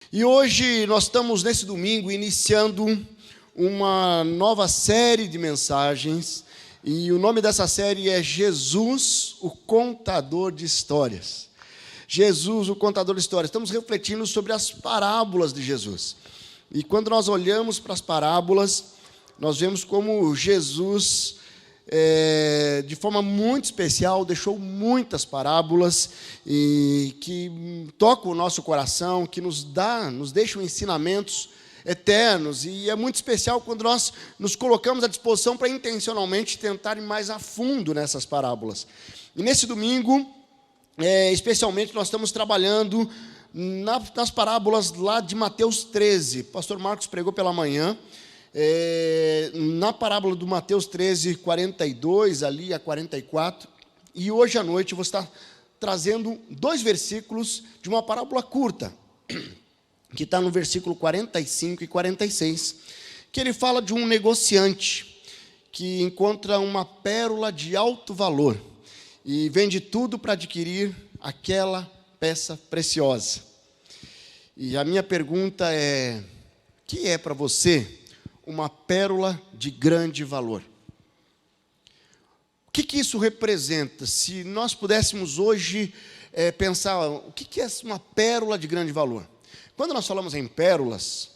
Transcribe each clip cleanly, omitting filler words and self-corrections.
E hoje nós estamos, nesse domingo, iniciando uma nova série de mensagens, e o nome dessa série é Jesus, o Contador de Histórias. Jesus, o Contador de Histórias. Estamos refletindo sobre as parábolas de Jesus. E quando nós olhamos para as parábolas, nós vemos como Jesus, de forma muito especial, deixou muitas parábolas e que tocam o nosso coração, que nos deixam ensinamentos eternos. E é muito especial quando nós nos colocamos à disposição para intencionalmente tentar ir mais a fundo nessas parábolas. E nesse domingo, especialmente, nós estamos trabalhando nas parábolas lá de Mateus 13. O pastor Marcos pregou pela manhã. Na parábola do Mateus 13, 42 ali a 44, e hoje à noite eu vou estar trazendo 2 versículos de uma parábola curta, que está no versículo 45 e 46, que ele fala de um negociante que encontra uma pérola de alto valor e vende tudo para adquirir aquela peça preciosa. E a minha pergunta é: o que é para você uma pérola de grande valor? O que isso representa? Se nós pudéssemos hoje pensar, o que é uma pérola de grande valor? Quando nós falamos em pérolas,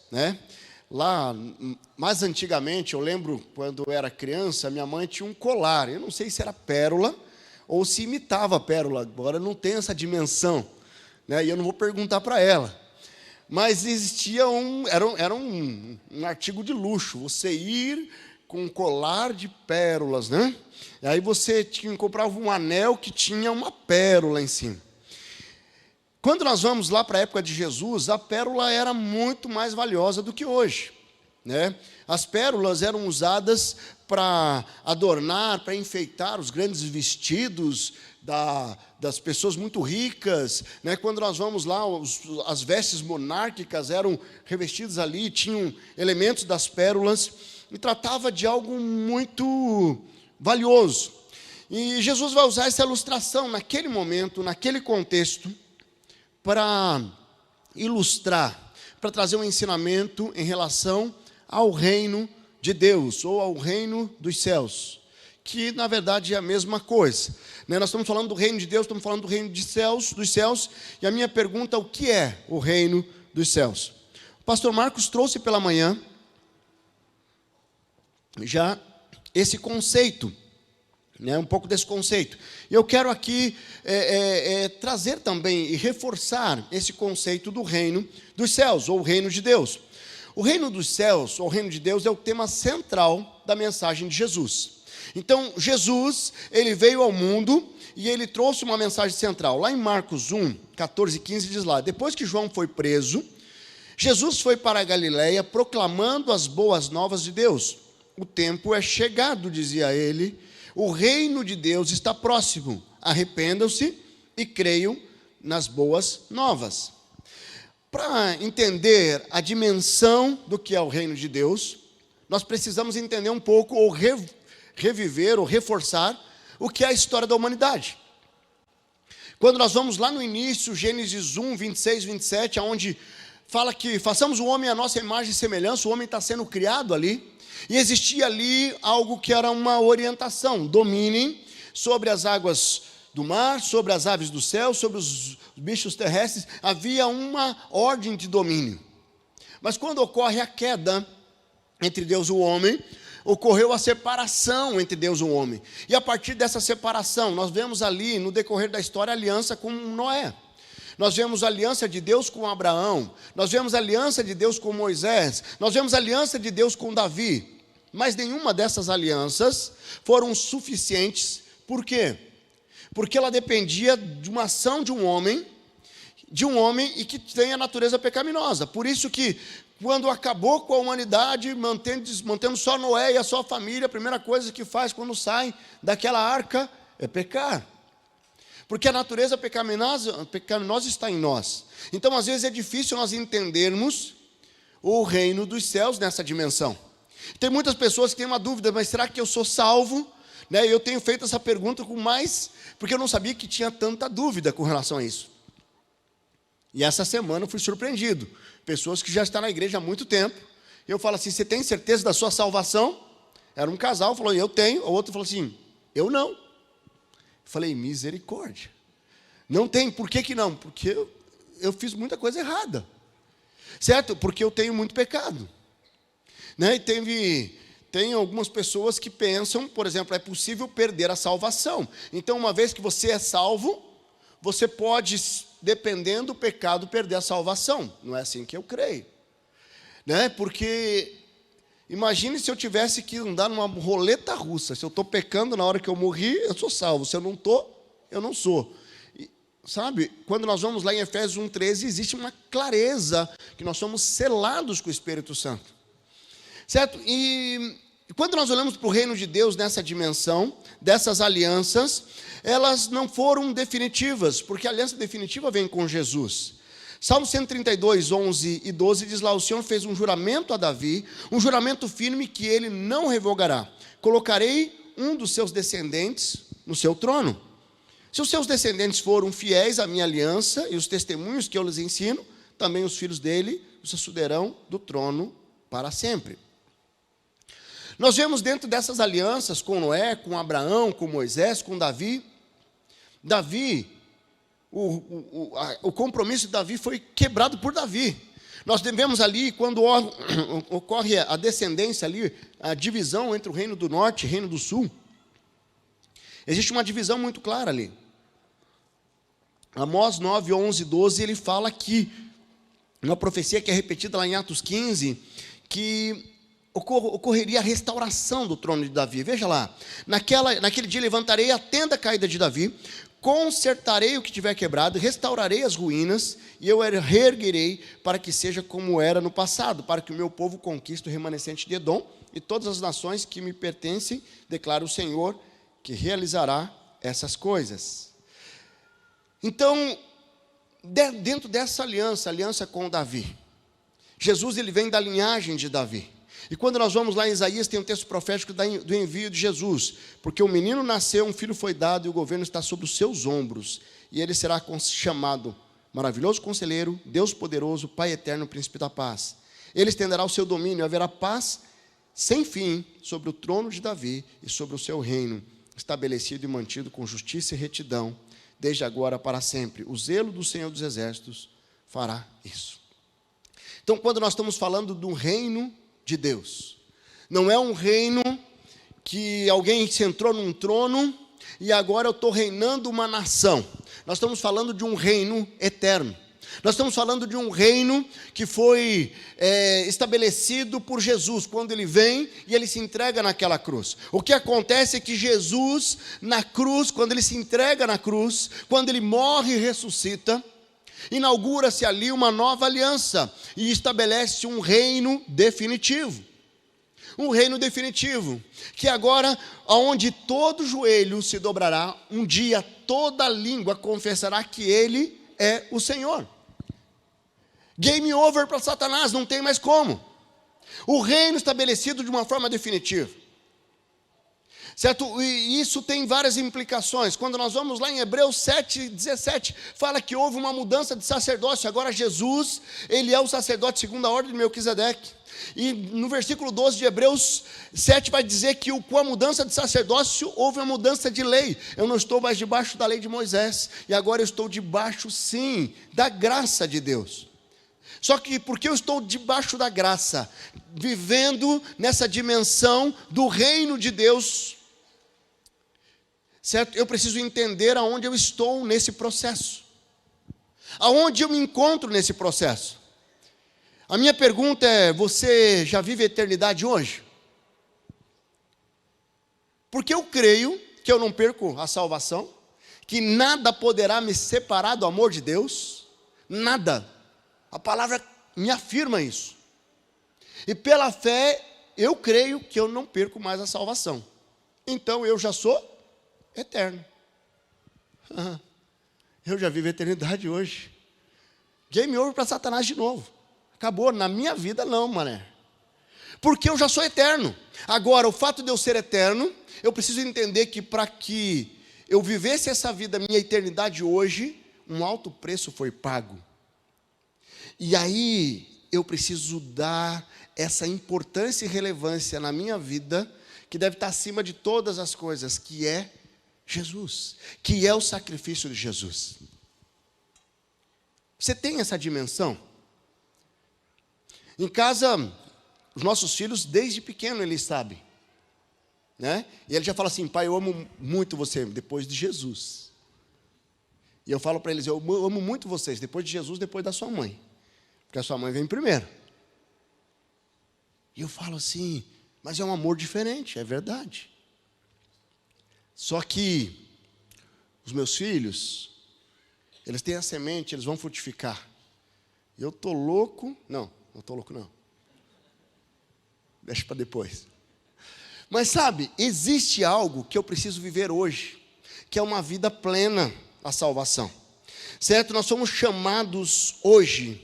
lá, mais antigamente, eu lembro, quando eu era criança, minha mãe tinha um colar. Eu não sei se era pérola ou se imitava pérola. Agora não tem essa dimensão, e eu não vou perguntar para ela. Mas existia era um artigo de luxo, você ir com um colar de pérolas, E aí você comprava um anel que tinha uma pérola em cima. Quando nós vamos lá para a época de Jesus, a pérola era muito mais valiosa do que hoje, As pérolas eram usadas para adornar, para enfeitar os grandes vestidos das pessoas muito ricas, Quando nós vamos lá, as vestes monárquicas eram revestidas ali, tinham elementos das pérolas, e tratava de algo muito valioso. E Jesus vai usar essa ilustração naquele momento, naquele contexto, para ilustrar, para trazer um ensinamento em relação ao reino de Deus, ou ao reino dos céus, que na verdade é a mesma coisa. Nós estamos falando do reino de Deus, estamos falando do reino dos céus, e a minha pergunta é: o que é o reino dos céus? O pastor Marcos trouxe pela manhã já esse conceito, um pouco desse conceito. E eu quero aqui trazer também e reforçar esse conceito do reino dos céus, ou o reino de Deus. O reino dos céus, ou o reino de Deus, é o tema central da mensagem de Jesus. Então, Jesus, ele veio ao mundo e ele trouxe uma mensagem central. Lá em Marcos 1, 14 e 15 diz lá: depois que João foi preso, Jesus foi para a Galileia proclamando as boas novas de Deus. O tempo é chegado, dizia ele, o reino de Deus está próximo. Arrependam-se e creiam nas boas novas. Para entender a dimensão do que é o reino de Deus, nós precisamos entender um pouco, ou reviver, ou reforçar, o que é a história da humanidade. Quando nós vamos lá no início, Gênesis 1, 26, 27, onde fala que façamos o homem à nossa imagem e semelhança, o homem está sendo criado ali, e existia ali algo que era uma orientação: dominem sobre as águas do mar, sobre as aves do céu, sobre os bichos terrestres. Havia uma ordem de domínio. Mas quando ocorre a queda entre Deus e o homem, ocorreu a separação entre Deus e o homem. E a partir dessa separação, nós vemos ali, no decorrer da história, a aliança com Noé. Nós vemos a aliança de Deus com Abraão. Nós vemos a aliança de Deus com Moisés. Nós vemos a aliança de Deus com Davi. Mas nenhuma dessas alianças foram suficientes. Por quê? Porque ela dependia de uma ação de um homem e que tem a natureza pecaminosa. Por isso que, quando acabou com a humanidade, mantendo só Noé e a sua família, a primeira coisa que faz quando sai daquela arca é pecar. Porque a natureza pecaminosa está em nós. Então, às vezes, é difícil nós entendermos o reino dos céus nessa dimensão. Tem muitas pessoas que têm uma dúvida: mas será que eu sou salvo? Eu tenho feito essa pergunta porque eu não sabia que tinha tanta dúvida com relação a isso. E essa semana eu fui surpreendido pessoas que já estão na igreja há muito tempo. E eu falo assim, você tem certeza da sua salvação? Era um casal, falou, eu tenho. O outro falou assim, eu não. Eu falei, misericórdia. Não tem, por que não? Porque eu fiz muita coisa errada. Certo? Porque eu tenho muito pecado. Né? E tem algumas pessoas que pensam, por exemplo, é possível perder a salvação. Então, uma vez que você é salvo, você pode, dependendo do pecado, perder a salvação. Não é assim que eu creio. Né? Porque, imagine se eu tivesse que andar numa roleta russa. Se eu estou pecando na hora que eu morri, eu sou salvo. Se eu não estou, eu não sou. E, sabe, quando nós vamos lá em Efésios 1,13, existe uma clareza que nós somos selados com o Espírito Santo. Certo? E quando nós olhamos para o reino de Deus nessa dimensão, dessas alianças, elas não foram definitivas, porque a aliança definitiva vem com Jesus. Salmo 132, 11 e 12 diz lá, o Senhor fez um juramento a Davi, um juramento firme que ele não revogará. Colocarei um dos seus descendentes no seu trono. Se os seus descendentes foram fiéis à minha aliança e os testemunhos que eu lhes ensino, também os filhos dele se sucederão do trono para sempre. Nós vemos dentro dessas alianças com Noé, com Abraão, com Moisés, com Davi. O compromisso de Davi foi quebrado por Davi. Nós devemos ali, quando ocorre a descendência ali, a divisão entre o reino do norte e o reino do sul, existe uma divisão muito clara ali. Amós 9, 11, 12, ele fala que, uma profecia que é repetida lá em Atos 15, que ocorreria a restauração do trono de Davi. Veja lá, naquele dia levantarei a tenda caída de Davi, consertarei o que tiver quebrado, restaurarei as ruínas, e eu reerguerei para que seja como era no passado, para que o meu povo conquiste o remanescente de Edom, e todas as nações que me pertencem, declara o Senhor, que realizará essas coisas. Então, dentro dessa aliança com Davi, Jesus ele vem da linhagem de Davi. E quando nós vamos lá em Isaías, tem um texto profético do envio de Jesus. Porque o menino nasceu, um filho foi dado, e o governo está sobre os seus ombros. E ele será chamado Maravilhoso Conselheiro, Deus Poderoso, Pai Eterno, Príncipe da Paz. Ele estenderá o seu domínio, e haverá paz sem fim sobre o trono de Davi e sobre o seu reino, estabelecido e mantido com justiça e retidão, desde agora para sempre. O zelo do Senhor dos Exércitos fará isso. Então, quando nós estamos falando do reino de Deus, não é um reino que alguém sentou num trono e agora eu estou reinando uma nação. Nós estamos falando de um reino eterno. Nós estamos falando de um reino que foi estabelecido por Jesus, quando ele vem e ele se entrega naquela cruz. O que acontece é que Jesus, na cruz, quando ele se entrega na cruz, quando ele morre e ressuscita, inaugura-se ali uma nova aliança e estabelece um reino definitivo. Um reino definitivo, que agora, onde todo joelho se dobrará, um dia toda língua confessará que Ele é o Senhor. Game over para Satanás, não tem mais como. O reino estabelecido de uma forma definitiva. Certo? E isso tem várias implicações. Quando nós vamos lá em Hebreus 7:17, fala que houve uma mudança de sacerdócio. Agora Jesus, ele é o sacerdote segundo a ordem de Melquisedeque. E no versículo 12 de Hebreus 7 vai dizer que com a mudança de sacerdócio houve uma mudança de lei. Eu não estou mais debaixo da lei de Moisés, e agora eu estou debaixo, sim, da graça de Deus. Só que porque eu estou debaixo da graça, vivendo nessa dimensão do reino de Deus, certo? Eu preciso entender aonde eu estou nesse processo. Aonde eu me encontro nesse processo. A minha pergunta é, você já vive a eternidade hoje? Porque eu creio que eu não perco a salvação, que nada poderá me separar do amor de Deus, nada. A palavra me afirma isso. E pela fé, eu creio que eu não perco mais a salvação. Então eu já sou eterno. Eu já vivo a eternidade hoje. Game over para Satanás de novo. Acabou, na minha vida não, mané. Porque eu já sou eterno. Agora, o fato de eu ser eterno, eu preciso entender que para que eu vivesse essa vida, minha eternidade hoje, um alto preço foi pago. E aí, eu preciso dar essa importância e relevância na minha vida, que deve estar acima de todas as coisas, que é Jesus, que é o sacrifício de Jesus. Você tem essa dimensão? Em casa, os nossos filhos, desde pequeno, eles sabem, né? E ele já fala assim: pai, eu amo muito você, depois de Jesus. E eu falo para eles: eu amo muito vocês, depois de Jesus, depois da sua mãe, porque a sua mãe vem primeiro. E eu falo assim: mas é um amor diferente, é verdade. Só que os meus filhos, eles têm a semente, eles vão frutificar. Eu estou louco, não estou louco não. Deixa para depois. Mas sabe, existe algo que eu preciso viver hoje, que é uma vida plena, a salvação. Certo? Nós somos chamados hoje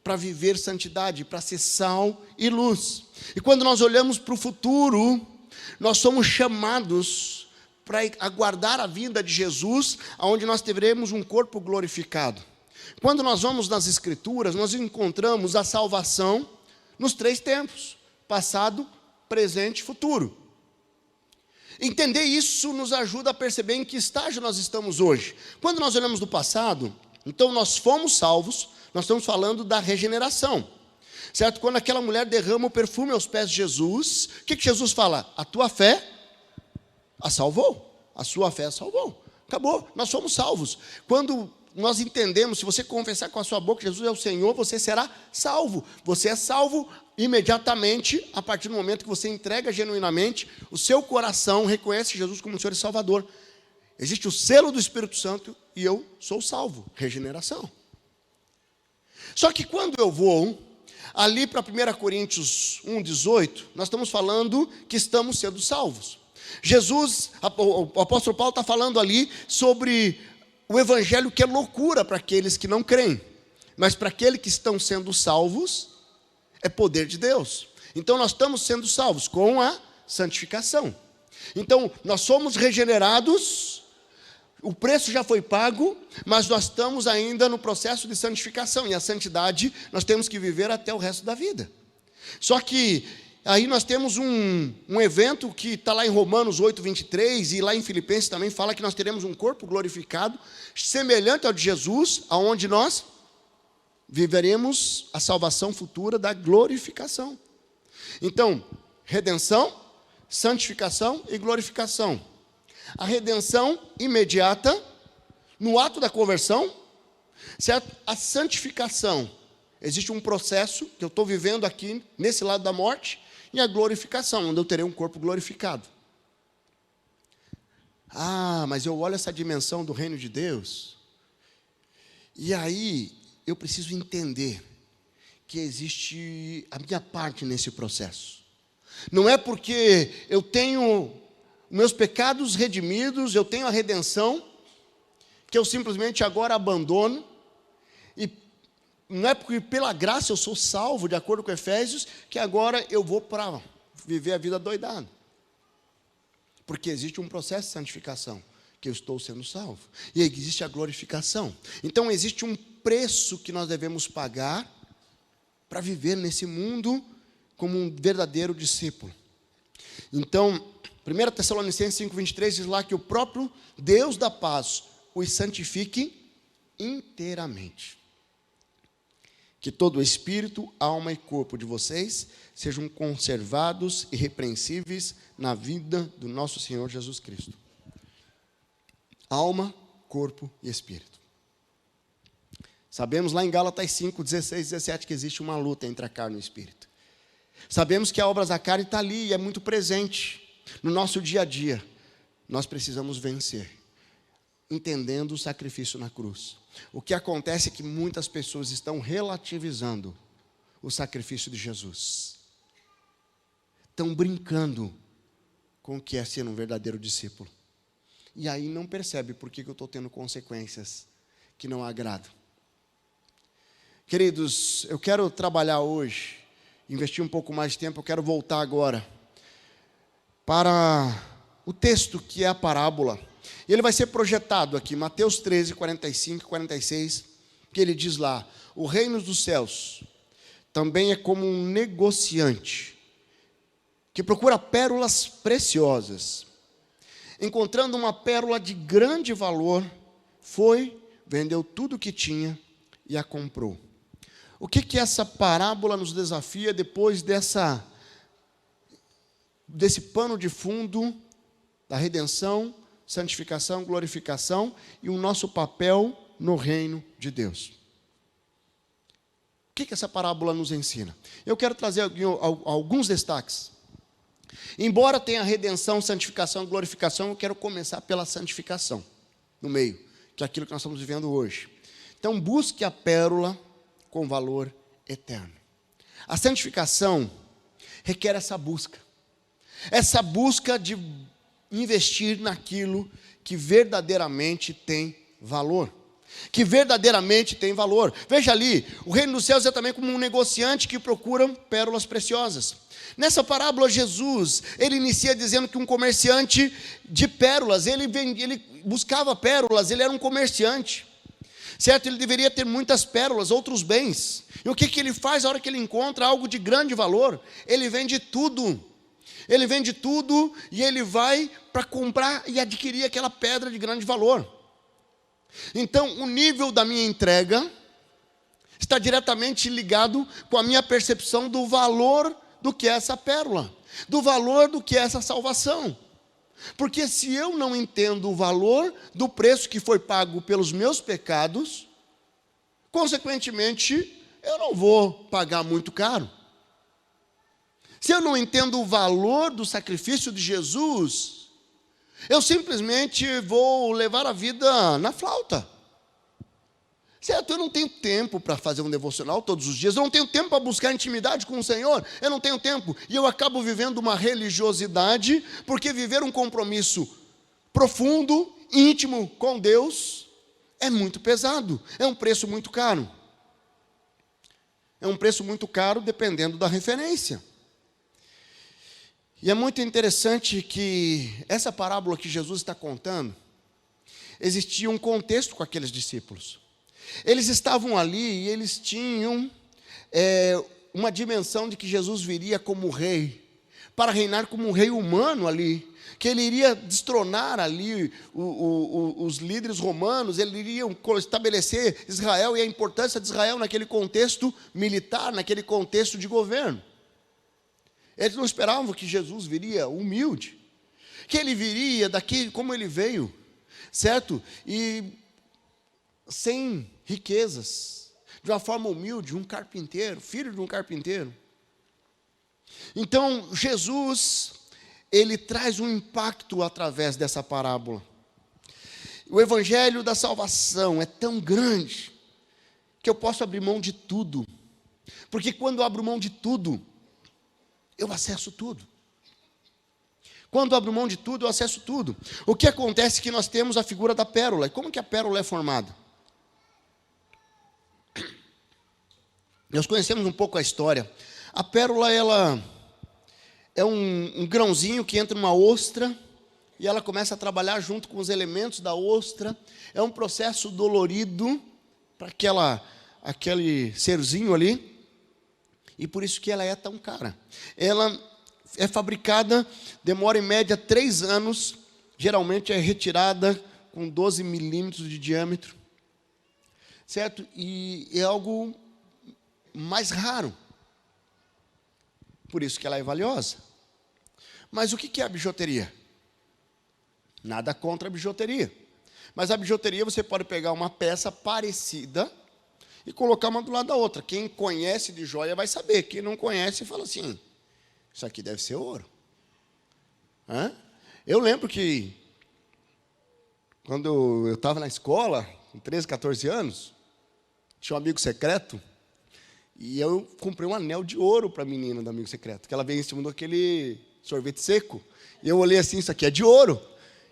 para viver santidade, para ser sal e luz. E quando nós olhamos para o futuro, nós somos chamados para aguardar a vinda de Jesus, onde nós teremos um corpo glorificado. Quando nós vamos nas Escrituras, nós encontramos a salvação nos 3 tempos: passado, presente e futuro. Entender isso nos ajuda a perceber em que estágio nós estamos hoje. Quando nós olhamos do passado, então nós fomos salvos, nós estamos falando da regeneração. Certo? Quando aquela mulher derrama o perfume aos pés de Jesus, o que Jesus fala? A tua fé a salvou, a sua fé a salvou. Acabou, nós somos salvos. Quando nós entendemos, se você confessar com a sua boca que Jesus é o Senhor, você será salvo. Você é salvo imediatamente, a partir do momento que você entrega genuinamente, o seu coração reconhece Jesus como Senhor e Salvador. Existe o selo do Espírito Santo e eu sou salvo, regeneração. Só que quando eu vou ali para 1 Coríntios 1,18, nós estamos falando que estamos sendo salvos. Jesus, o apóstolo Paulo está falando ali sobre o evangelho, que é loucura para aqueles que não creem, mas para aqueles que estão sendo salvos, é poder de Deus. Então nós estamos sendo salvos com a santificação. Então nós somos regenerados, o preço já foi pago, mas nós estamos ainda no processo de santificação, e a santidade nós temos que viver até o resto da vida. Só que aí nós temos um evento que está lá em Romanos 8:23, e lá em Filipenses também fala que nós teremos um corpo glorificado, semelhante ao de Jesus, aonde nós viveremos a salvação futura da glorificação. Então, redenção, santificação e glorificação. A redenção imediata, no ato da conversão, certo? A santificação, existe um processo que eu estou vivendo aqui, nesse lado da morte, e a glorificação, onde eu terei um corpo glorificado. Ah, mas eu olho essa dimensão do reino de Deus, e aí eu preciso entender que existe a minha parte nesse processo. Não é porque eu tenho meus pecados redimidos, eu tenho a redenção, que eu simplesmente agora abandono, e não é porque pela graça eu sou salvo, de acordo com Efésios, que agora eu vou para viver a vida doidada. Porque existe um processo de santificação, que eu estou sendo salvo, e existe a glorificação. Então existe um preço que nós devemos pagar para viver nesse mundo como um verdadeiro discípulo. Então, 1 Tessalonicenses 5:23 diz lá que o próprio Deus da paz os santifique inteiramente. Que todo o espírito, alma e corpo de vocês sejam conservados irrepreensíveis na vida do nosso Senhor Jesus Cristo. Alma, corpo e espírito. Sabemos lá em Gálatas 5:16-17 que existe uma luta entre a carne e o espírito. Sabemos que a obra da carne está ali e é muito presente no nosso dia a dia. Nós precisamos vencer, entendendo o sacrifício na cruz. O que acontece é que muitas pessoas estão relativizando o sacrifício de Jesus. Estão brincando com o que é ser um verdadeiro discípulo. E aí não percebe por que eu estou tendo consequências que não agradam. Queridos, eu quero trabalhar hoje, investir um pouco mais de tempo, eu quero voltar agora para o texto que é a parábola. E ele vai ser projetado aqui, Mateus 13, 45 e 46, que ele diz lá: o reino dos céus também é como um negociante que procura pérolas preciosas. Encontrando uma pérola de grande valor, foi, vendeu tudo o que tinha e a comprou. O que essa parábola nos desafia depois desse pano de fundo da redenção, santificação, glorificação e o nosso papel no reino de Deus? O que essa parábola nos ensina? Eu quero trazer alguns destaques. Embora tenha redenção, santificação e glorificação, eu quero começar pela santificação, no meio, que é aquilo que nós estamos vivendo hoje. Então, busque a pérola com valor eterno. A santificação requer essa busca de investir naquilo que verdadeiramente tem valor. Veja ali, o reino dos céus é também como um negociante que procura pérolas preciosas. Nessa parábola, Jesus, ele inicia dizendo que um comerciante de pérolas, ele buscava pérolas, ele era um comerciante, certo? Ele deveria ter muitas pérolas, outros bens. E o que ele faz na hora que ele encontra algo de grande valor? Ele vende tudo. E ele vai para comprar e adquirir aquela pedra de grande valor. Então, o nível da minha entrega está diretamente ligado com a minha percepção do valor do que é essa pérola, do valor do que é essa salvação. Porque se eu não entendo o valor do preço que foi pago pelos meus pecados, consequentemente, eu não vou pagar muito caro. Se eu não entendo o valor do sacrifício de Jesus, eu simplesmente vou levar a vida na flauta. Certo? Eu não tenho tempo para fazer um devocional todos os dias, eu não tenho tempo para buscar intimidade com o Senhor, eu não tenho tempo, e eu acabo vivendo uma religiosidade, porque viver um compromisso profundo, íntimo com Deus, é muito pesado, é um preço muito caro. É um preço muito caro dependendo da referência. E é muito interessante que essa parábola que Jesus está contando, existia um contexto com aqueles discípulos. Eles estavam ali e eles tinham uma dimensão de que Jesus viria como rei, para reinar como um rei humano ali, que ele iria destronar ali os líderes romanos, ele iria estabelecer Israel e a importância de Israel naquele contexto militar, naquele contexto de governo. Eles não esperavam que Jesus viria humilde, que ele viria daqui como ele veio, certo? E sem riquezas, de uma forma humilde, um carpinteiro, filho de um carpinteiro. Então, Jesus, ele traz um impacto através dessa parábola. O evangelho da salvação é tão grande, que eu posso abrir mão de tudo, porque quando eu abro mão de tudo, eu acesso tudo. Quando eu abro mão de tudo, eu acesso tudo. O que acontece é que nós temos a figura da pérola. E como que a pérola é formada? Nós conhecemos um pouco a história. A pérola, ela é um grãozinho que entra numa ostra e ela começa a trabalhar junto com os elementos da ostra. É um processo dolorido para aquele serzinho ali. E por isso que ela é tão cara. Ela é fabricada, demora em média 3 anos, geralmente é retirada com 12 milímetros de diâmetro, certo? E é algo mais raro, por isso que ela é valiosa. Mas o que é a bijuteria? Nada contra a bijuteria, mas a bijuteria você pode pegar uma peça parecida e colocar uma do lado da outra. Quem conhece de joia vai saber, quem não conhece fala assim, isso aqui deve ser ouro. Eu lembro que, quando eu estava na escola, com 13, 14 anos, tinha um amigo secreto, e eu comprei um anel de ouro para a menina do amigo secreto, que ela veio em cima daquele sorvete seco, e eu olhei assim, isso aqui é de ouro,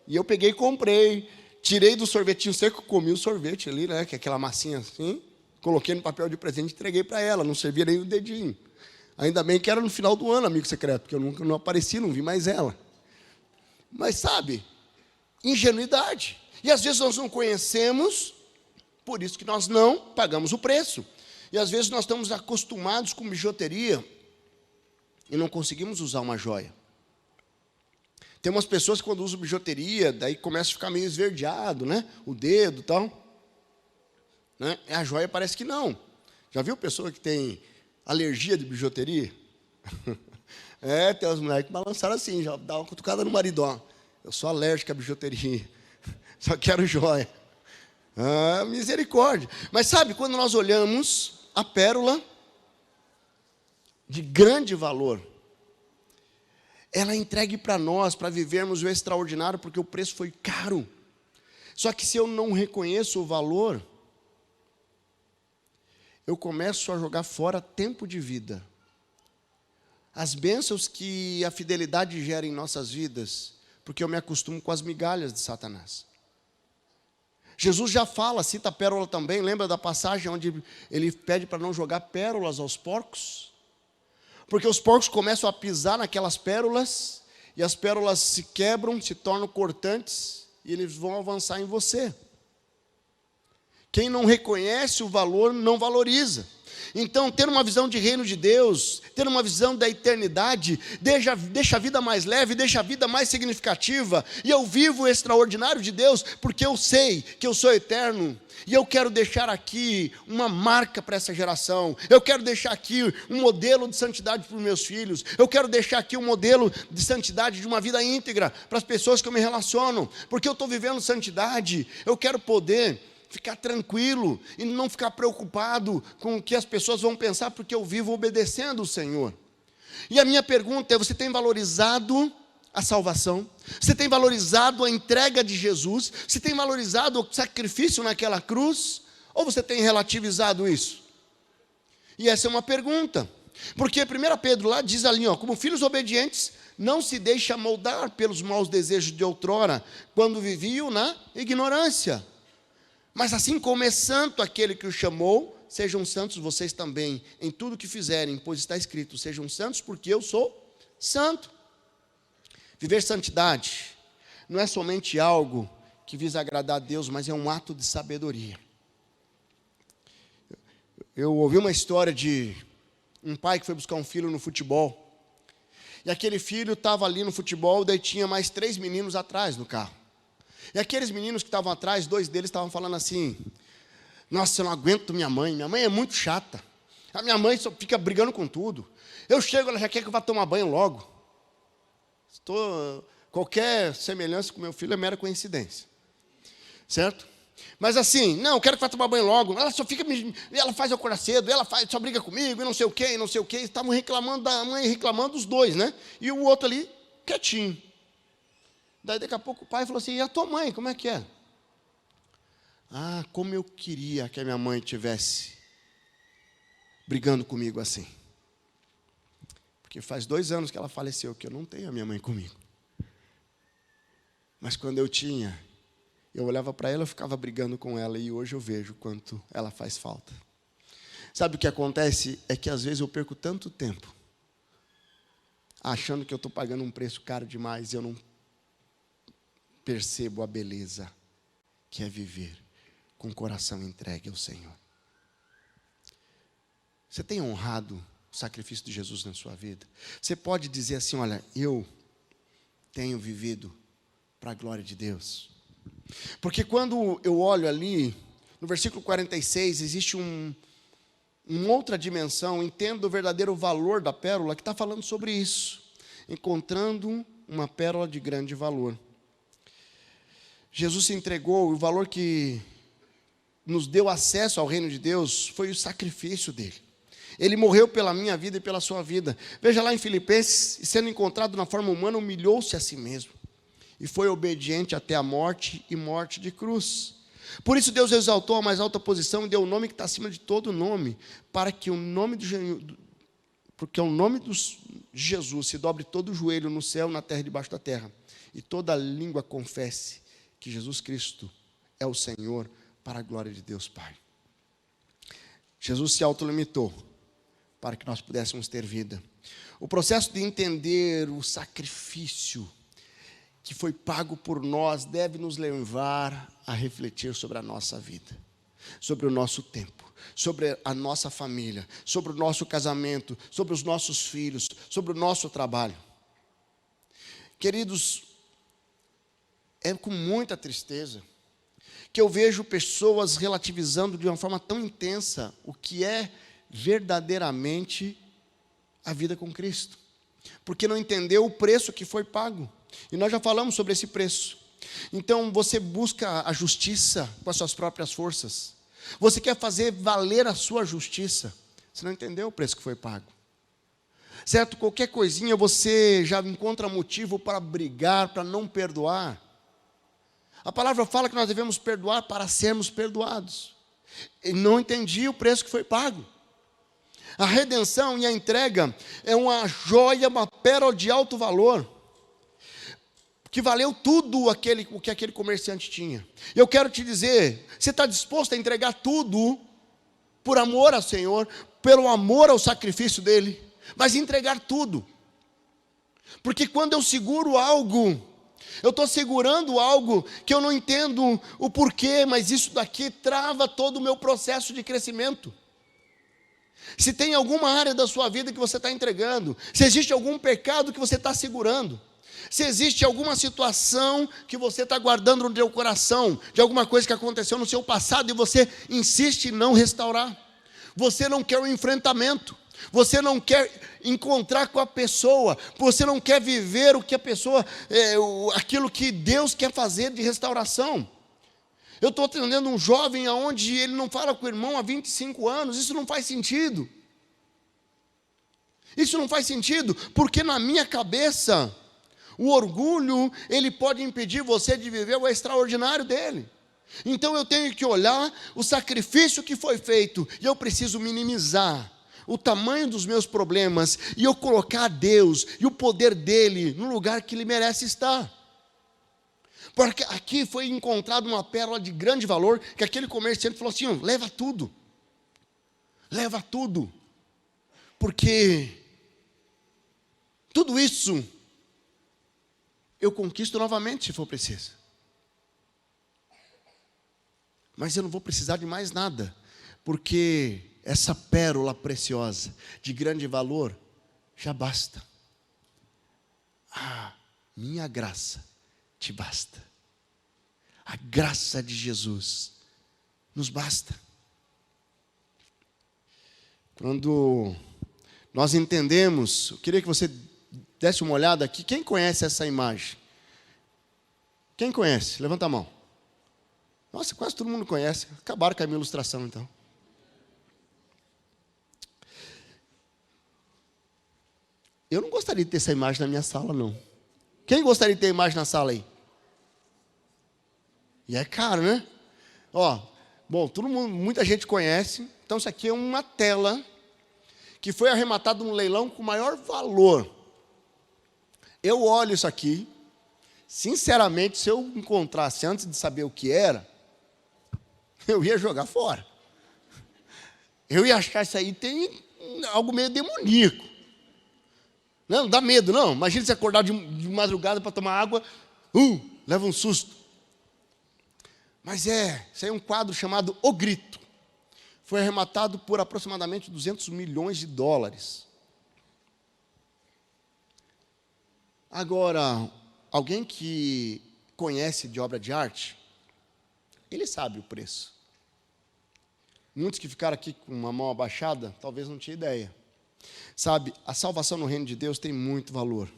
e eu peguei e comprei, tirei do sorvetinho seco, comi o sorvete ali, né, que é aquela massinha assim, coloquei no papel de presente e entreguei para ela, não servia nem o dedinho. Ainda bem que era no final do ano, amigo secreto, porque eu nunca não apareci, não vi mais ela. Mas sabe, ingenuidade. E às vezes nós não conhecemos, por isso que nós não pagamos o preço. E às vezes nós estamos acostumados com bijuteria e não conseguimos usar uma joia. Tem umas pessoas que quando usam bijuteria, daí começa a ficar meio esverdeado, né? O dedo e tal. Né? A joia parece que não. Já viu pessoa que tem alergia de bijuteria? Tem umas mulheres que balançaram assim, já dá uma cutucada no marido. Ó. Eu sou alérgico à bijuteria, só quero joia. Misericórdia. Mas sabe, quando nós olhamos a pérola de grande valor, ela é entregue para nós, para vivermos o extraordinário, porque o preço foi caro. Só que se eu não reconheço o valor, eu começo a jogar fora tempo de vida. As bênçãos que a fidelidade gera em nossas vidas, porque eu me acostumo com as migalhas de Satanás. Jesus já fala, cita a pérola também, lembra da passagem onde ele pede para não jogar pérolas aos porcos? Porque os porcos começam a pisar naquelas pérolas, e as pérolas se quebram, se tornam cortantes, e eles vão avançar em você. Quem não reconhece o valor, não valoriza. Então, ter uma visão de reino de Deus, ter uma visão da eternidade, deixa a vida mais leve, deixa a vida mais significativa. E eu vivo o extraordinário de Deus, porque eu sei que eu sou eterno. E eu quero deixar aqui uma marca para essa geração. Eu quero deixar aqui um modelo de santidade para os meus filhos. Eu quero deixar aqui um modelo de santidade, de uma vida íntegra, para as pessoas que eu me relaciono. Porque eu estou vivendo santidade, eu quero poder ficar tranquilo e não ficar preocupado com o que as pessoas vão pensar, porque eu vivo obedecendo o Senhor. E a minha pergunta é: você tem valorizado a salvação? Você tem valorizado a entrega de Jesus? Você tem valorizado o sacrifício naquela cruz? Ou você tem relativizado isso? E essa é uma pergunta, porque 1 Pedro lá diz ali, como filhos obedientes, não se deixa moldar pelos maus desejos de outrora, quando viviam na ignorância. Mas assim como é santo aquele que o chamou, sejam santos vocês também, em tudo que fizerem, pois está escrito: sejam santos porque eu sou santo. Viver santidade não é somente algo que visa agradar a Deus, mas é um ato de sabedoria. Eu ouvi uma história de um pai que foi buscar um filho no futebol, e aquele filho estava ali no futebol, daí tinha mais 3 meninos atrás no carro. E aqueles meninos que estavam atrás, 2 deles estavam falando assim: nossa, eu não aguento minha mãe é muito chata. A minha mãe só fica brigando com tudo. Eu chego, ela já quer que eu vá tomar banho logo. Qualquer semelhança com meu filho é mera coincidência. Certo? Mas assim, não, eu quero que vá tomar banho logo. Ela só fica, ela faz eu acordar cedo, só briga comigo, e não sei o quê, e não sei o quê. Estavam reclamando da mãe, reclamando os dois, né? E o outro ali, quietinho. Daí daqui a pouco o pai falou assim: e a tua mãe, como é que é? Como eu queria que a minha mãe tivesse brigando comigo assim. Porque faz 2 anos que ela faleceu, que eu não tenho a minha mãe comigo. Mas quando eu tinha, eu olhava para ela, eu ficava brigando com ela, e hoje eu vejo quanto ela faz falta. Sabe o que acontece? É que às vezes eu perco tanto tempo achando que eu estou pagando um preço caro demais, e eu não percebo a beleza que é viver com o coração entregue ao Senhor. Você tem honrado o sacrifício de Jesus na sua vida? Você pode dizer assim: olha, eu tenho vivido para a glória de Deus. Porque quando eu olho ali, no versículo 46, existe uma outra dimensão, entendo o verdadeiro valor da pérola, que está falando sobre isso. Encontrando uma pérola de grande valor. Jesus se entregou, e o valor que nos deu acesso ao reino de Deus foi o sacrifício dele. Ele morreu pela minha vida e pela sua vida. Veja lá em Filipenses: e sendo encontrado na forma humana, humilhou-se a si mesmo, e foi obediente até a morte, e morte de cruz. Por isso Deus exaltou a mais alta posição, e deu o nome que está acima de todo nome, para que o nome porque o nome de Jesus se dobre todo o joelho no céu, na terra e debaixo da terra, e toda língua confesse que Jesus Cristo é o Senhor, para a glória de Deus Pai. Jesus se autolimitou para que nós pudéssemos ter vida. O processo de entender o sacrifício que foi pago por nós deve nos levar a refletir sobre a nossa vida. sobre o nosso tempo, sobre a nossa família, sobre o nosso casamento, sobre os nossos filhos, sobre o nosso trabalho. Queridos, é com muita tristeza que eu vejo pessoas relativizando de uma forma tão intensa o que é verdadeiramente a vida com Cristo, porque não entendeu o preço que foi pago, e nós já falamos sobre esse preço. Então você busca a justiça com as suas próprias forças, você quer fazer valer a sua justiça, você não entendeu o preço que foi pago, certo? Qualquer coisinha você já encontra motivo para brigar, para não perdoar. A palavra fala que nós devemos perdoar para sermos perdoados. E não entendi o preço que foi pago. A redenção e a entrega é uma joia, uma pérola de alto valor, que valeu tudo o que aquele comerciante tinha. Eu quero te dizer, você está disposto a entregar tudo por amor ao Senhor, pelo amor ao sacrifício dele, mas entregar tudo. Porque quando eu seguro algo, eu estou segurando algo que eu não entendo o porquê, mas isso daqui trava todo o meu processo de crescimento. Se tem alguma área da sua vida que você está entregando, se existe algum pecado que você está segurando, se existe alguma situação que você está guardando no seu coração, de alguma coisa que aconteceu no seu passado e você insiste em não restaurar, você não quer o enfrentamento, você não quer encontrar com a pessoa, você não quer viver o que a pessoa, aquilo que Deus quer fazer de restauração. Eu estou atendendo um jovem onde ele não fala com o irmão há 25 anos, isso não faz sentido. Isso não faz sentido, porque na minha cabeça, o orgulho, ele pode impedir você de viver o extraordinário dele. Então eu tenho que olhar o sacrifício que foi feito, e eu preciso minimizar o tamanho dos meus problemas, e eu colocar Deus e o poder dele no lugar que ele merece estar. Porque aqui foi encontrada uma pérola de grande valor, que aquele comerciante falou assim: leva tudo, porque tudo isso eu conquisto novamente se for preciso, mas eu não vou precisar de mais nada, porque essa pérola preciosa, de grande valor, já basta. Minha graça te basta. A graça de Jesus nos basta. Quando nós entendemos, eu queria que você desse uma olhada aqui. Quem conhece essa imagem? Quem conhece? Levanta a mão. Nossa, quase todo mundo conhece. Acabaram com a minha ilustração, então. Eu não gostaria de ter essa imagem na minha sala, não. Quem gostaria de ter a imagem na sala aí? E é caro, né? Bom, todo mundo, muita gente conhece. Então isso aqui é uma tela que foi arrematada num leilão com maior valor. Eu olho isso aqui, sinceramente, se eu encontrasse antes de saber o que era, eu ia jogar fora. Eu ia achar isso aí tem algo meio demoníaco. Não dá medo, não. Imagina você acordar de madrugada para tomar água, leva um susto. Mas isso aí é um quadro chamado O Grito. Foi arrematado por aproximadamente 200 milhões de dólares. Agora, alguém que conhece de obra de arte, ele sabe o preço. Muitos que ficaram aqui com uma mão abaixada, talvez não tinham ideia. Sabe, a salvação no reino de Deus tem muito valor.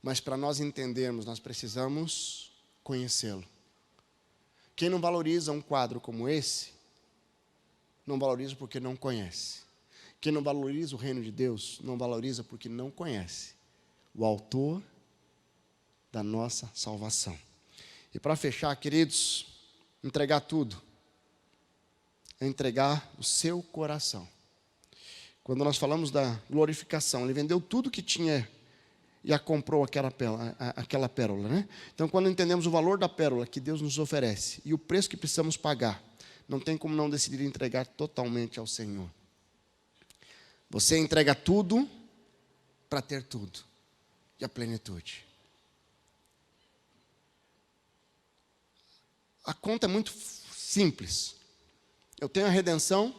Mas para nós entendermos, nós precisamos conhecê-lo. Quem não valoriza um quadro como esse, não valoriza porque não conhece. Quem não valoriza o reino de Deus, não valoriza porque não conhece o autor da nossa salvação. E para fechar, queridos, entregar tudo é entregar o seu coração. Quando nós falamos da glorificação, ele vendeu tudo que tinha e a comprou aquela pérola, né? Então, quando entendemos o valor da pérola que Deus nos oferece e o preço que precisamos pagar, não tem como não decidir entregar totalmente ao Senhor. Você entrega tudo para ter tudo e a plenitude. A conta é muito simples. Eu tenho a redenção,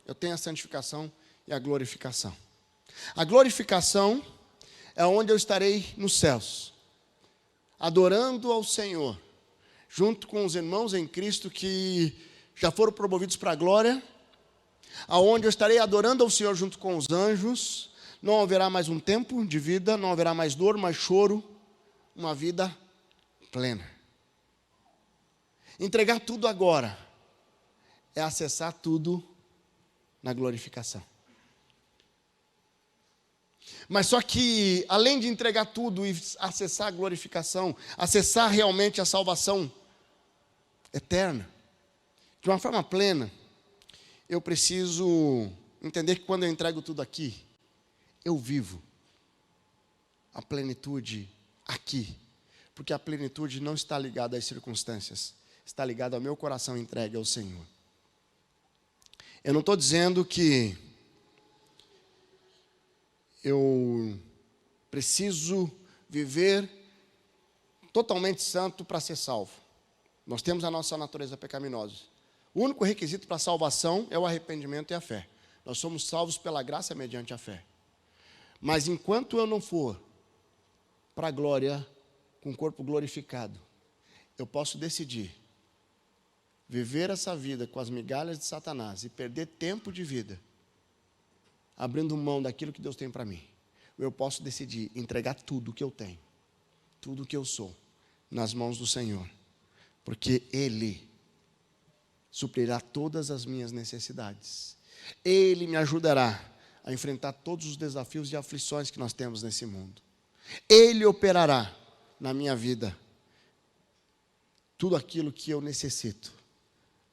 eu tenho a santificação e a glorificação. A glorificação é onde eu estarei nos céus, adorando ao Senhor, junto com os irmãos em Cristo que já foram promovidos para a glória, aonde eu estarei adorando ao Senhor junto com os anjos. Não haverá mais um tempo de vida, não haverá mais dor, mais choro, uma vida plena. Entregar tudo agora é acessar tudo na glorificação. Mas só que, além de entregar tudo e acessar a glorificação, acessar realmente a salvação eterna, de uma forma plena, eu preciso entender que quando eu entrego tudo aqui, eu vivo a plenitude aqui, porque a plenitude não está ligada às circunstâncias, está ligada ao meu coração entregue ao Senhor. Eu não estou dizendo que eu preciso viver totalmente santo para ser salvo. Nós temos a nossa natureza pecaminosa. O único requisito para a salvação é o arrependimento e a fé. Nós somos salvos pela graça mediante a fé. Mas enquanto eu não for para a glória, com o corpo glorificado, eu posso decidir viver essa vida com as migalhas de Satanás e perder tempo de vida, abrindo mão daquilo que Deus tem para mim. Eu posso decidir entregar tudo o que eu tenho, tudo o que eu sou, nas mãos do Senhor, porque Ele suprirá todas as minhas necessidades. Ele me ajudará a enfrentar todos os desafios e aflições que nós temos nesse mundo. Ele operará na minha vida tudo aquilo que eu necessito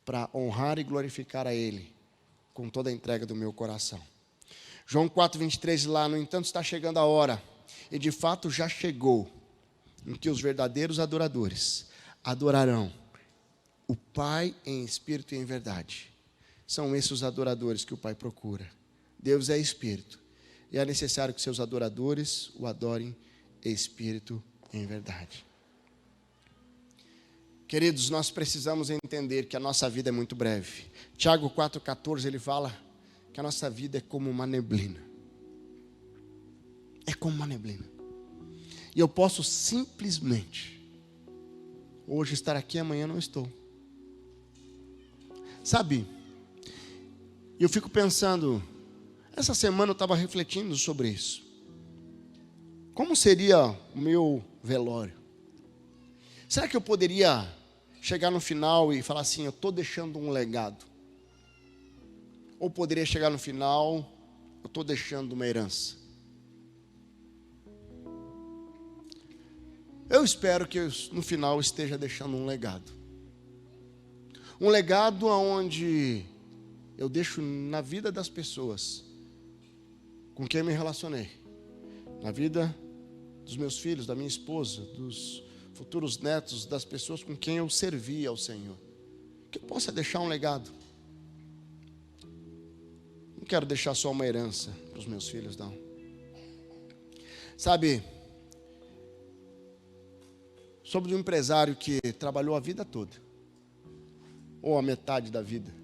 para honrar e glorificar a Ele com toda a entrega do meu coração. João 4:23 lá, no entanto, está chegando a hora, e de fato já chegou, em que os verdadeiros adoradores adorarão o Pai em espírito e em verdade. São esses os adoradores que o Pai procura. Deus é espírito, e é necessário que seus adoradores o adorem em espírito e em verdade. Queridos, nós precisamos entender que a nossa vida é muito breve. Tiago 4,14, ele fala que a nossa vida é como uma neblina. É como uma neblina. E eu posso simplesmente, hoje estar aqui, amanhã não estou. Sabe, eu fico pensando, essa semana eu estava refletindo sobre isso. Como seria o meu velório? Será que eu poderia chegar no final e falar assim, eu estou deixando um legado? Ou poderia chegar no final, eu estou deixando uma herança? Eu espero que eu, no final, esteja deixando um legado. Um legado onde eu deixo na vida das pessoas com quem me relacionei. Na vida dos meus filhos, da minha esposa, dos futuros netos, das pessoas com quem eu servi ao Senhor. Que eu possa deixar um legado. Não quero deixar só uma herança para os meus filhos, não. Sabe, sobre um empresário que trabalhou a vida toda, ou a metade da vida.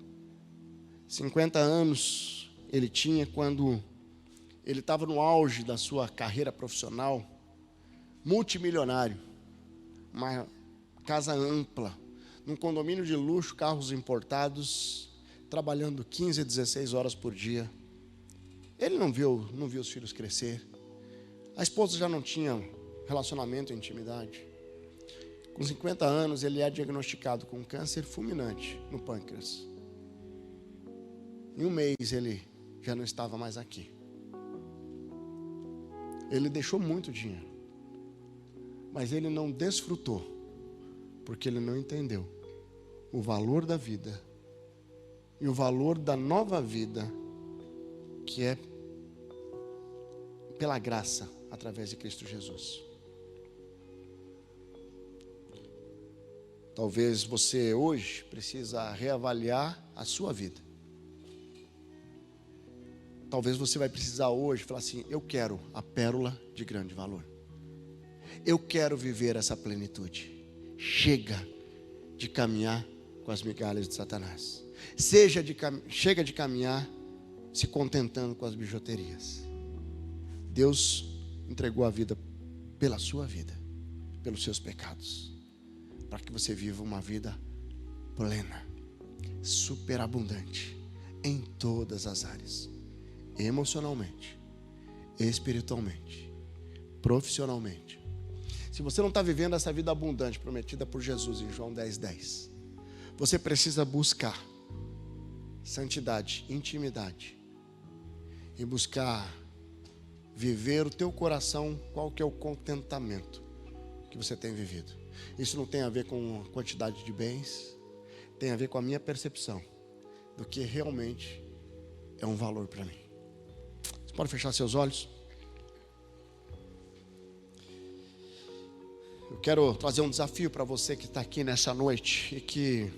50 anos ele tinha quando ele estava no auge da sua carreira profissional, multimilionário, uma casa ampla, num condomínio de luxo, carros importados, trabalhando 15 a 16 horas por dia. Ele não viu os filhos crescer. A esposa já não tinha relacionamento e intimidade. Com 50 anos, ele é diagnosticado com câncer fulminante no pâncreas. Em um mês, ele já não estava mais aqui. Ele deixou muito dinheiro, mas ele não desfrutou, porque ele não entendeu o valor da vida e o valor da nova vida, que é pela graça, através de Cristo Jesus. Talvez você hoje precisa reavaliar a sua vida. Talvez você vai precisar hoje falar assim, eu quero a pérola de grande valor. Eu quero viver essa plenitude. Chega de caminhar com as migalhas de Satanás. chega de caminhar se contentando com as bijuterias. Deus entregou a vida pela sua vida, pelos seus pecados, para que você viva uma vida plena, superabundante, em todas as áreas, emocionalmente, espiritualmente, profissionalmente. Se você não está vivendo essa vida abundante prometida por Jesus em João 10:10, você precisa buscar santidade, intimidade, e buscar viver o teu coração, qual que é o contentamento que você tem vivido. Isso não tem a ver com quantidade de bens, tem a ver com a minha percepção do que realmente é um valor para mim. Você pode fechar seus olhos? Eu quero trazer um desafio para você que está aqui nessa noite e que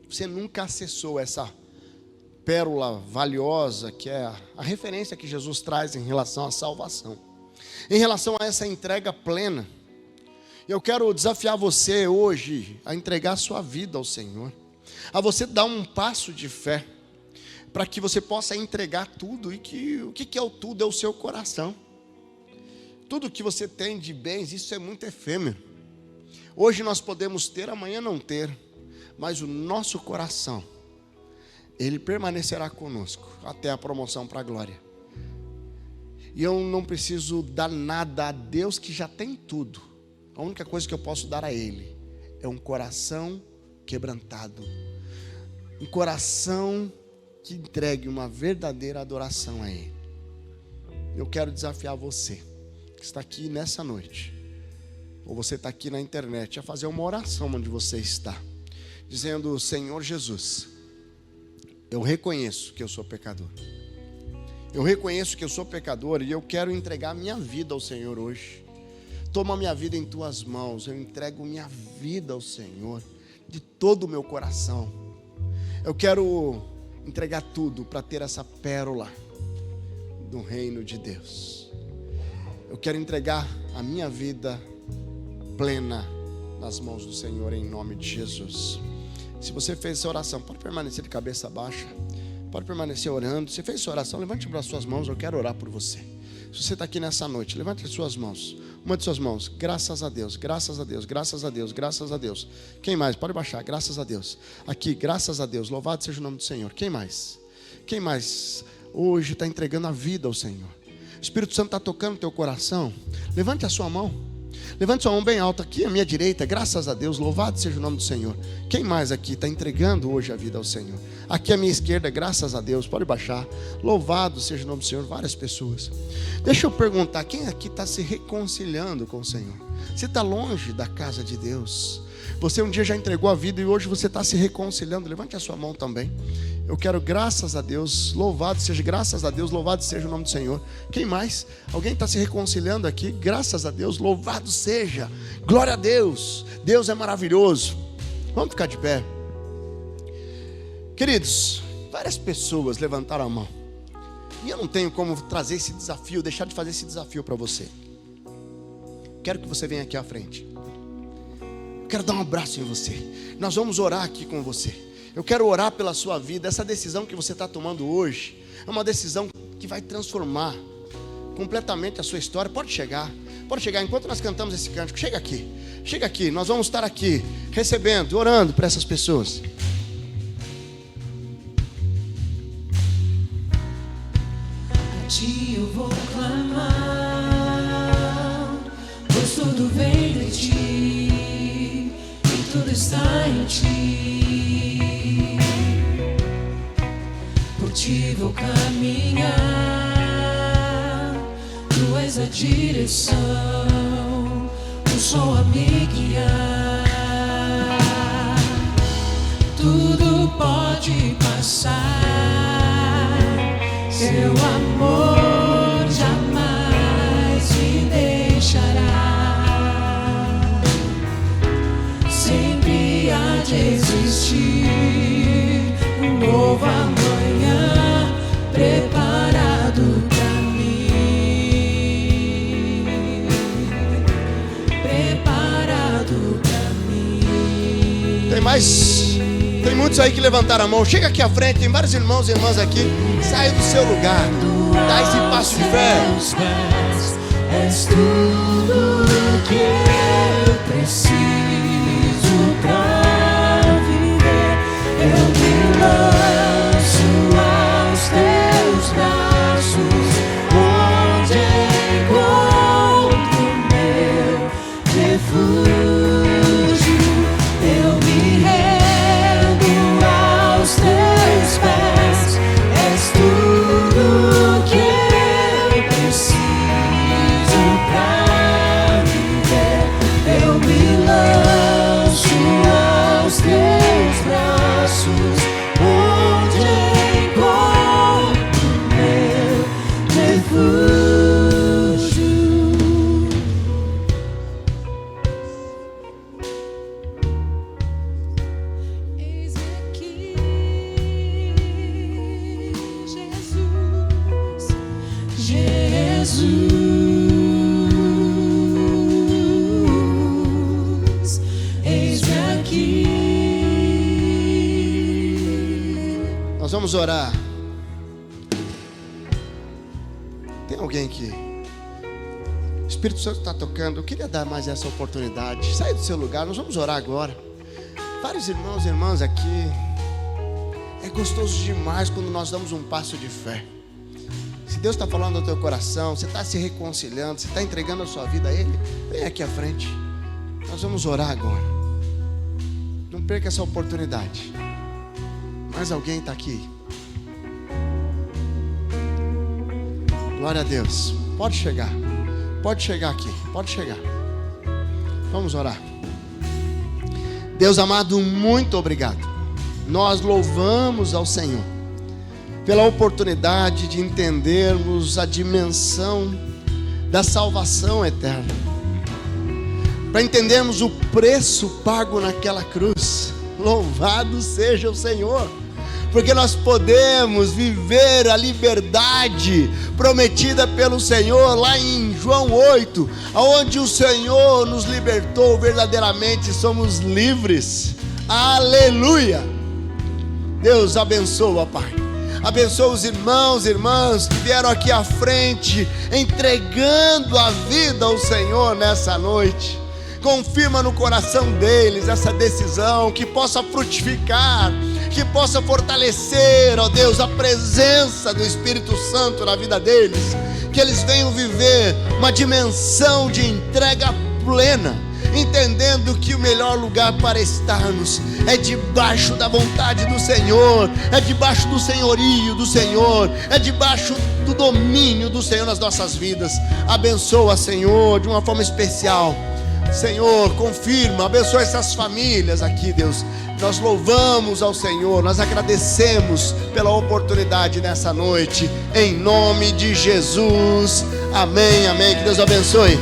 você nunca acessou essa pérola valiosa que é a referência que Jesus traz em relação à salvação, em relação a essa entrega plena. Eu quero desafiar você hoje a entregar a sua vida ao Senhor, a você dar um passo de fé, para que você possa entregar tudo. E que o que é o tudo? É o seu coração. Tudo que você tem de bens, isso é muito efêmero. Hoje nós podemos ter, amanhã não ter, mas o nosso coração, ele permanecerá conosco até a promoção para a glória. E eu não preciso dar nada a Deus que já tem tudo. A única coisa que eu posso dar a Ele é um coração quebrantado, um coração que entregue uma verdadeira adoração a Ele. Eu quero desafiar você que está aqui nessa noite, ou você está aqui na internet, a fazer uma oração onde você está, dizendo: Senhor Jesus, eu reconheço que eu sou pecador. Eu reconheço que eu sou pecador e eu quero entregar a minha vida ao Senhor hoje. Toma minha vida em tuas mãos. Eu entrego minha vida ao Senhor de todo o meu coração. Eu quero entregar tudo para ter essa pérola do reino de Deus. Eu quero entregar a minha vida plena nas mãos do Senhor, em nome de Jesus. Se você fez essa oração, pode permanecer de cabeça baixa, pode permanecer orando. Se fez essa oração, levante as suas mãos, eu quero orar por você. Se você está aqui nessa noite, levante as suas mãos, uma de suas mãos. Graças a Deus, graças a Deus, graças a Deus, graças a Deus. Quem mais? Pode baixar, graças a Deus. Aqui, graças a Deus, louvado seja o nome do Senhor. Quem mais? Quem mais hoje está entregando a vida ao Senhor? O Espírito Santo está tocando o teu coração. Levante a sua mão. Levante sua mão bem alta aqui à minha direita. Graças a Deus, louvado seja o nome do Senhor. Quem mais aqui está entregando hoje a vida ao Senhor? Aqui à minha esquerda, graças a Deus, pode baixar. Louvado seja o nome do Senhor. Várias pessoas. Deixa eu perguntar, quem aqui está se reconciliando com o Senhor? Você está longe da casa de Deus? Você um dia já entregou a vida e hoje você está se reconciliando? Levante a sua mão também. Eu quero, graças a Deus, louvado seja, graças a Deus, louvado seja o nome do Senhor. Quem mais? Alguém está se reconciliando aqui? Graças a Deus, louvado seja, glória a Deus, Deus é maravilhoso. Vamos ficar de pé. Queridos, várias pessoas levantaram a mão, e eu não tenho como trazer esse desafio, deixar de fazer esse desafio para você. Quero que você venha aqui à frente. Quero dar um abraço em você. Nós vamos orar aqui com você. Eu quero orar pela sua vida. Essa decisão que você está tomando hoje é uma decisão que vai transformar completamente a sua história. Pode chegar enquanto nós cantamos esse cântico. Chega aqui, nós vamos estar aqui recebendo, orando para essas pessoas. A ti eu vou clamar, pois tudo vem de ti e tudo está em ti. Por ti vou caminhar, tu és a direção, o sol a me guiar. Tudo pode passar, seu amor jamais me deixará. Sempre há de existir um novo amanhã preparado pra mim, preparado pra mim. Tem Quantos aí que levantaram a mão? Chega aqui à frente, tem vários irmãos e irmãs aqui. Saia do seu lugar, dá esse passo de fé. És tudo que eu preciso pra viver. Eu me lanço aos teus braços, onde encontro meu refúgio. Eu me rendo aos teus pés. És tudo que eu preciso pra viver. Eu me lanço aos teus braços, onde encontro meu refúgio. Eis aqui, Jesus, eis aqui. Nós vamos orar. Tem alguém que o Espírito Santo está tocando? Eu queria dar mais essa oportunidade. Sai do seu lugar, nós vamos orar agora. Vários irmãos e irmãs aqui. É gostoso demais quando nós damos um passo de fé. Se Deus está falando ao teu coração, você está se reconciliando, você está entregando a sua vida a Ele, vem aqui à frente. Nós vamos orar agora. Não perca essa oportunidade. Mais alguém está aqui? Glória a Deus. Pode chegar. Pode chegar aqui. Pode chegar. Vamos orar. Deus amado, muito obrigado. Nós louvamos ao Senhor pela oportunidade de entendermos a dimensão da salvação eterna, para entendermos o preço pago naquela cruz. Louvado seja o Senhor, porque nós podemos viver a liberdade prometida pelo Senhor lá em João 8, onde o Senhor nos libertou verdadeiramente, somos livres. Aleluia! Deus abençoa, Pai. Abençoa os irmãos e irmãs que vieram aqui à frente, entregando a vida ao Senhor nessa noite. Confirma no coração deles essa decisão, que possa frutificar, que possa fortalecer, ó Deus, a presença do Espírito Santo na vida deles. Que eles venham viver uma dimensão de entrega plena, entendendo que o melhor lugar para estarmos é debaixo da vontade do Senhor, é debaixo do senhorio do Senhor, é debaixo do domínio do Senhor nas nossas vidas. Abençoa, Senhor, de uma forma especial. Senhor, confirma, abençoa essas famílias aqui, Deus. Nós louvamos ao Senhor, nós agradecemos pela oportunidade nessa noite, em nome de Jesus. Amém, amém. Que Deus abençoe.